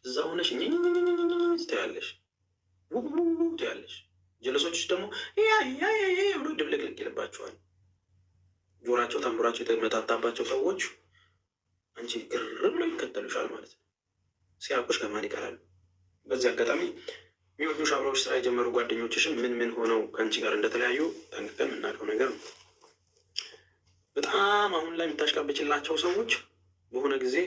እዛ ሆነሽ ትያለሽ ትያለሽ። ጀለሶች ደግሞ ብሎ ድብልቅልቅ ይልባቸዋል። ጆራቸው ታምራቸው የተመታታባቸው ሰዎች አንቺ ግር ብሎ ይከተሉሻል ማለት ነው። ሲያውቁሽ ከማን ይቀራሉ? በዚህ አጋጣሚ የሚወዱሽ አብረውሽ ስራ የጀመሩ ጓደኞችሽም ምን ሆነው ከአንቺ ጋር እንደተለያዩ ጠንቅቀን የምናውቀው ነገር ነው። በጣም አሁን ላይ የምታሽቃብጭላቸው ሰዎች በሆነ ጊዜ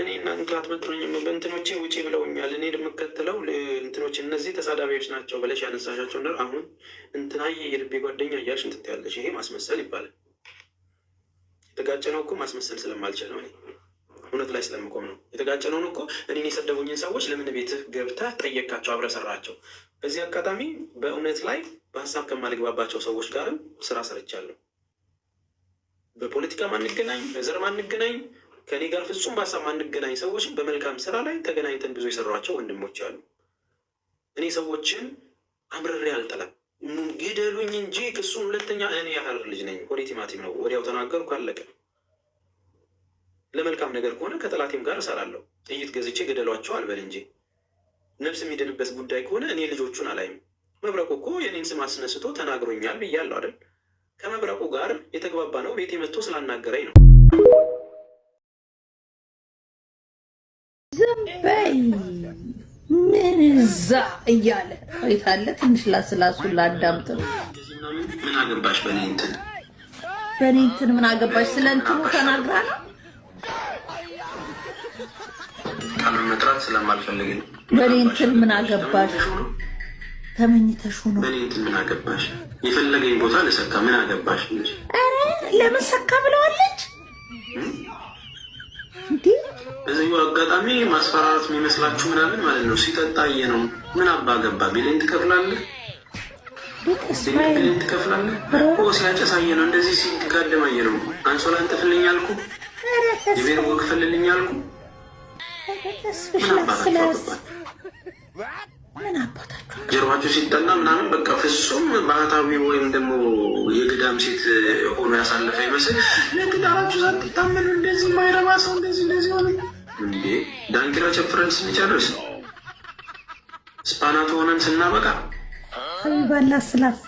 እኔ እናንተ አትመጥኑኝም፣ በእንትኖቼ ውጪ ብለውኛል፣ እኔ የምከተለው እንትኖች እነዚህ ተሳዳቢዎች ናቸው ብለሽ ያነሳሻቸው ነገር አሁን እንትናዬ የልቤ ጓደኛ እያልሽ እንትን ትያለሽ። ይሄ ማስመሰል ይባላል። የተጋጨነው እኮ ማስመሰል ስለማልችል ነው። እኔ እውነት ላይ ስለምቆም ነው። የተጋጨነውን እኮ እኔን የሰደቡኝን ሰዎች ለምን ቤትህ ገብተህ ጠየቃቸው፣ አብረህ ሰራቸው። በዚህ አጋጣሚ በእውነት ላይ በሀሳብ ከማልግባባቸው ሰዎች ጋርም ስራ ሰርቻለሁ። በፖለቲካ ማንገናኝ፣ በዘር ማንገናኝ፣ ከኔ ጋር ፍጹም በሀሳብ ማንገናኝ ሰዎችን በመልካም ስራ ላይ ተገናኝተን ብዙ የሰሯቸው ወንድሞች አሉ። እኔ ሰዎችን አምርሬ አልጠላም። ግደሉኝ እንጂ ክሱን ሁለተኛ እኔ ያህል ልጅ ነኝ። ሆዴ ቲማቲም ነው። ወዲያው ተናገርኩ፣ አለቀ። ለመልካም ነገር ከሆነ ከጠላቴም ጋር እሰራለሁ። ጥይት ገዝቼ ገደሏቸው አልበል እንጂ ነፍስ የሚድንበት ጉዳይ ከሆነ እኔ ልጆቹን አላይም። መብረቁ እኮ የኔን ስም አስነስቶ ተናግሮኛል ብያለሁ አይደል? ከመብረቁ ጋር የተግባባ ነው ቤቴ መጥቶ ስላናገረኝ ነው። ዝም በይ ምን እዛ እያለ ይታለ ትንሽ ላስላሱ ላዳምጥ። ምን አገባሽ በኔ እንትን ምን አገባሽ? ስለ እንትኑ ተናግራ ነው። ቃሉን መጥራት ስለማልፈልግ ነው። በኔ እንትን ምን አገባሽ? ተመኝተሹ ነው። በኔ እንትን ምን አገባሽ? የፈለገኝ ቦታ ልሰካ ምን አገባሽ እንጂ። ኧረ ለምን ሰካ ብለዋለች እንዴ? በዚህ አጋጣሚ ማስፈራራት የሚመስላችሁ ምናምን ማለት ነው። ሲጠጣየ ነው ምን አባ ገባ ቢለኝ ትከፍላለህ፣ ቢለኝ ትከፍላለህ። ሲያጨሳየ ነው እንደዚህ ሲጋደማየ ነው። አንሶላ እንጥፍልኝ አልኩ፣ የቤት ወግ ፈልልኝ አልኩ። ምን አባታችሁ ጀርባችሁ ሲጠና ምናምን በቃ ፍጹም ባህታዊ ወይም ደግሞ የግዳም ሴት ሆኖ ያሳለፈ ይመስል ለግዳራችሁ ሳትታመኑ እንደዚህ ማይረባ ሰው እንደዚህ ሆነ እንዴ? ዳንኪራ ጨፍረን ስንጨርስ ስፓናት ሆነን ስናበቃ ባላ ስላስ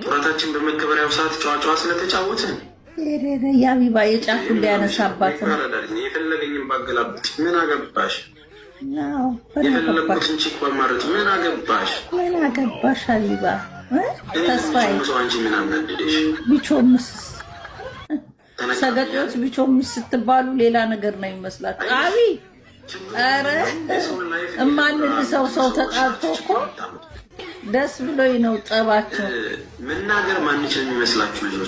ጡረታችን በመከበሪያው ሰዓት ጨዋጨዋ ስለተጫወትን የአቢባ የጫፉ እንዳያነሳባት የፈለገኝም ባገላብጥ ምን አገባሽ? የፈለግኩትን ቺክ በማረት ምን አገባሽ? ምን አገባሽ? አቢባ ተስፋዬ አንቺ ምን አናደደሽ? ቢቾምስ ሰገጤዎች ቢቾምስ ስትባሉ ሌላ ነገር ነው ይመስላችሁ። አቢ ኧረ እማንልሰው ሰው ተጣልቶ እኮ ደስ ብሎኝ ነው ጠባቸው። መናገር ማንችል የሚመስላችሁ ልጆች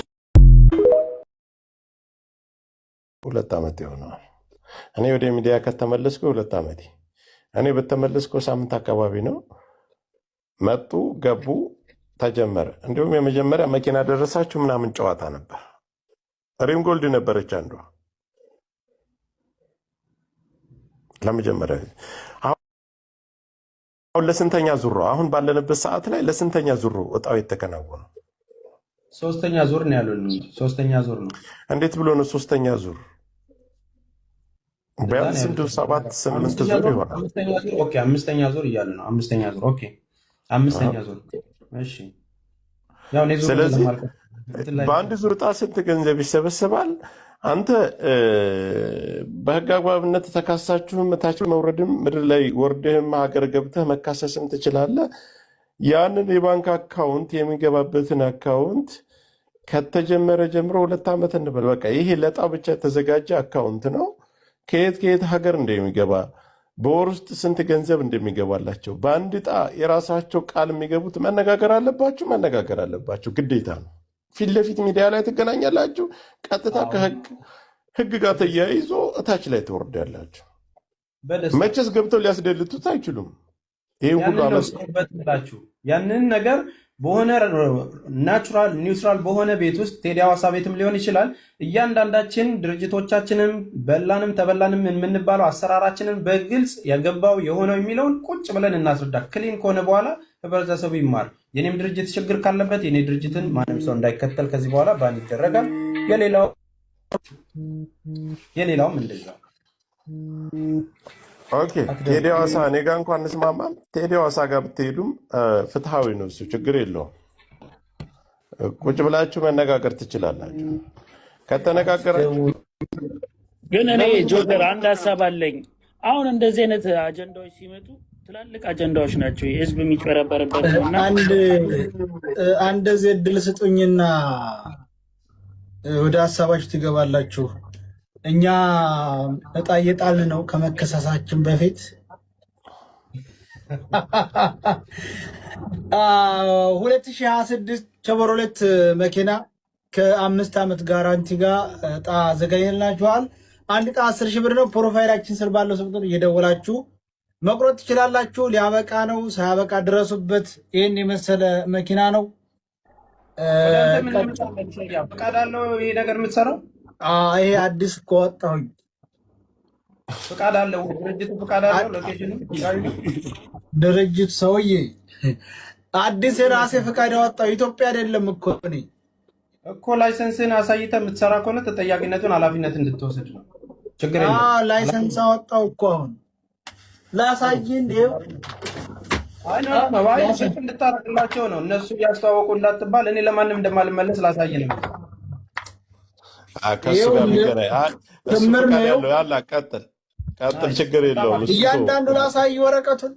2 ዓመት ይሆናል። እኔ ወደ ሚዲያ ከተመለስኩ 2 ዓመቴ። እኔ በተመለስኩ ሳምንት አካባቢ ነው። መጡ፣ ገቡ፣ ተጀመረ። እንዲሁም የመጀመሪያ መኪና ደረሳችሁ ምናምን ጨዋታ ነበር። ሪም ጎልድ ነበረች አንዷ ለመጀመሪያ። አሁን ለስንተኛ ዙር ነው? አሁን ባለንበት ሰዓት ላይ ለስንተኛ ዙር እጣው የተከናወነው? 3ኛ ዙር ነው ያሉን። 3ኛ ዙር ነው። እንዴት ብሎ ነው 3ኛ ዙር? ቢያንስ 7 8 ዙር ይሆናል። 5ኛ ዙር እያሉ ነው። 5ኛ ዙር ኦኬ፣ 5ኛ ዙር እሺ። ያው ነው ዙር። ስለዚህ በአንድ ዙር ዕጣ ስንት ገንዘብ ይሰበሰባል? አንተ በህግ አግባብነት ተካሳችሁም ታች መውረድም ምድር ላይ ወርድህም ሀገር ገብተህ መካሰስም ትችላለህ። ያንን የባንክ አካውንት የሚገባበትን አካውንት ከተጀመረ ጀምሮ 2 ዓመት እንበል በቃ ይሄ ለዕጣ ብቻ የተዘጋጀ አካውንት ነው። ከየት ሀገር እንደሚገባ በወር ውስጥ ስንት ገንዘብ እንደሚገባላቸው በአንድ ዕጣ የራሳቸው ቃል የሚገቡት መነጋገር አለባቸው፣ ግዴታ ነው። ፊት ለፊት ሚዲያ ላይ ትገናኛላችሁ። ቀጥታ ከህግ ጋር ተያይዞ እታች ላይ ትወርዳላችሁ። መቼስ ገብተው ሊያስደልቱት አይችሉም። ይህ ሁሉ አመጣችሁ ያንን ነገር በሆነ ናቹራል ኒውትራል በሆነ ቤት ውስጥ ቴዲ ሐዋሳ ቤትም ሊሆን ይችላል። እያንዳንዳችን ድርጅቶቻችንም በላንም ተበላንም የምንባለው አሰራራችንን በግልጽ ያገባው የሆነው የሚለውን ቁጭ ብለን እናስረዳ። ክሊን ከሆነ በኋላ ህብረተሰቡ ይማር። የኔም ድርጅት ችግር ካለበት የኔ ድርጅትን ማንም ሰው እንዳይከተል ከዚህ በኋላ ባን ይደረጋል። የሌላውም እንደዛ ኦኬ ቴዲ ሐዋሳ እኔ ጋ እንኳን እንስማማም። ቴዲ ሐዋሳ ጋር ብትሄዱም ፍትሐዊ ነው እሱ፣ ችግር የለውም። ቁጭ ብላችሁ መነጋገር ትችላላችሁ። ከተነጋገራችሁ ግን እኔ ጆከር አንድ ሀሳብ አለኝ። አሁን እንደዚህ አይነት አጀንዳዎች ሲመጡ ትላልቅ አጀንዳዎች ናቸው፣ የህዝብ የሚጭበረበርበት ነውና አንድ እድል ስጡኝና ወደ ሀሳባችሁ ትገባላችሁ። እኛ እጣ እየጣልን ነው ከመከሰሳችን በፊት 2026 ቸቨሮሌት መኪና ከ5 ዓመት ጋራንቲ ጋር እጣ አዘጋጅተንላችኋል። አንድ እጣ 10 ሺህ ብር ነው። ፕሮፋይላችን ስር ባለው ስልክ እየደወላችሁ መቁረጥ ትችላላችሁ። ሊያበቃ ነው፣ ሳያበቃ ድረሱበት። ይህን የመሰለ መኪና ነው። ፈቃድ አለው ይሄ ነገር የምትሰራው? ይሄ አዲስ ከወጣሁኝ ፈቃድ አለው ድርጅቱ፣ ፈቃድ አለው ሎኬሽኑ። ድርጅቱ ሰውዬ አዲስ የራሴ ፈቃድ ያወጣው ኢትዮጵያ አይደለም እኮ እኔ እኮ ላይሰንስን አሳይተህ የምትሰራ ከሆነ ተጠያቂነቱን ኃላፊነት እንድትወስድ ነው። ችግር የለም። ላይሰንስ አወጣው እኮ አሁን ላሳይህ እንዴው እንድታረግላቸው ነው። እነሱ እያስተዋወቁ እንዳትባል እኔ ለማንም እንደማልመለስ ላሳይ ነው። ከሱ ጋር የሚገናኝ ያላ ቀጥል፣ ችግር የለውም። እያንዳንዱ ላሳይ ወረቀቱን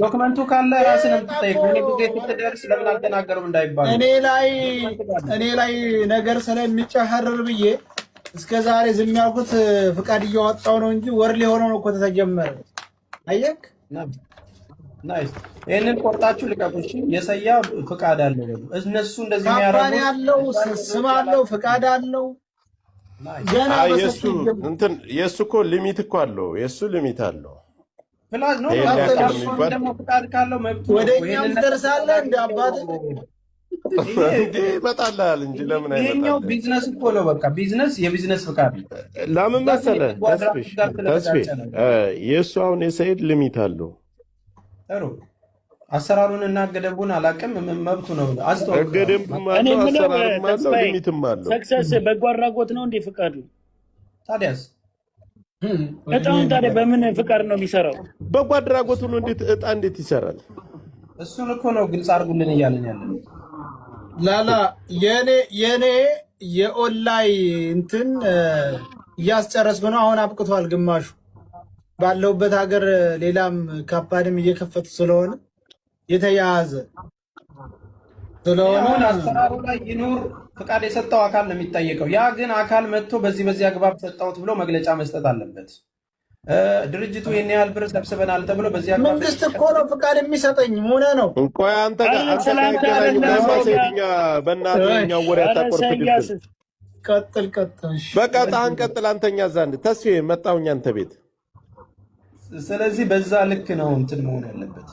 ዶክመንቱ ካለ ራስን የምትጠይቀው እኔ ጊዜ ስትደርስ ለምን አልተናገሩም እንዳይባል እኔ ላይ ነገር ስለሚጨኸርር ብዬ እስከ ዛሬ ዝም ያልኩት ፍቃድ እያወጣው ነው እንጂ ወር ሊሆነው ነው እኮ ተጀመረ። አየክ ይህንን ቆርጣችሁ ልቀቁሽ። የሰያ ፍቃድ አለው እነሱ እንደዚህ የሚያደርጉት ያለው ስም አለው ፍቃድ አለው። ገና የእሱ እኮ ሊሚት እኮ አለው። የእሱ ሊሚት አለው። ፕላስ ነው ደግሞ ፍቃድ ካለው መብቱ ወደ እኛም ትደርሳለህ። እንደ አባት ይመጣልሃል እንጂ ለምን አይመጣልህ? ይሄኛው ቢዝነስ እኮ ነው። በቃ ቢዝነስ፣ የቢዝነስ ፍቃድ ለምን መሰለህ ተስፌ የእሱ አሁን የሰይድ ሊሚት አለው። ጥሩ አሰራሩን እና ገደቡን አላውቅም። መብቱ ነው። ገደቡም አለው፣ አሰራሩም አለው፣ ሊሚትም አለው። ሰክሰስ በጎ አድራጎት ነው እንዴ ፍቃዱ? ታዲያስ እጣውን ታዲያ በምን ፍቃድ ነው የሚሰራው? በጎ አድራጎቱ ነው። እጣ እንዴት ይሰራል? እሱን እኮ ነው ግልጽ አድርጉልን እያለን ያለን። ላላ የኔ የኦንላይ እንትን እያስጨረስኩ ነው። አሁን አብቅቷል ግማሹ። ባለውበት ሀገር ሌላም ካፓድም እየከፈቱ ስለሆነ የተያያዘ ስለሆነ አሁን አሰራሩ ላይ ይኑር ፍቃድ የሰጠው አካል ነው የሚጠየቀው። ያ ግን አካል መጥቶ በዚህ አግባብ ሰጠሁት ብሎ መግለጫ መስጠት አለበት። ድርጅቱ ይህን ያህል ብር ሰብስበናል ተብሎ በዚህ አግባብ መንግስት እኮ ነው ፍቃድ የሚሰጠኝ ሆነ ነው። ቆይ አንተ ጋር በእናትህ ወሬ አታቆርፍብን። ቀጥል በቃ ጣህን ቀጥል። አንተኛ ዘንድ ተስፌ መጣሁኝ አንተ ቤት። ስለዚህ በዛ ልክ ነው እንትን መሆን ያለበት።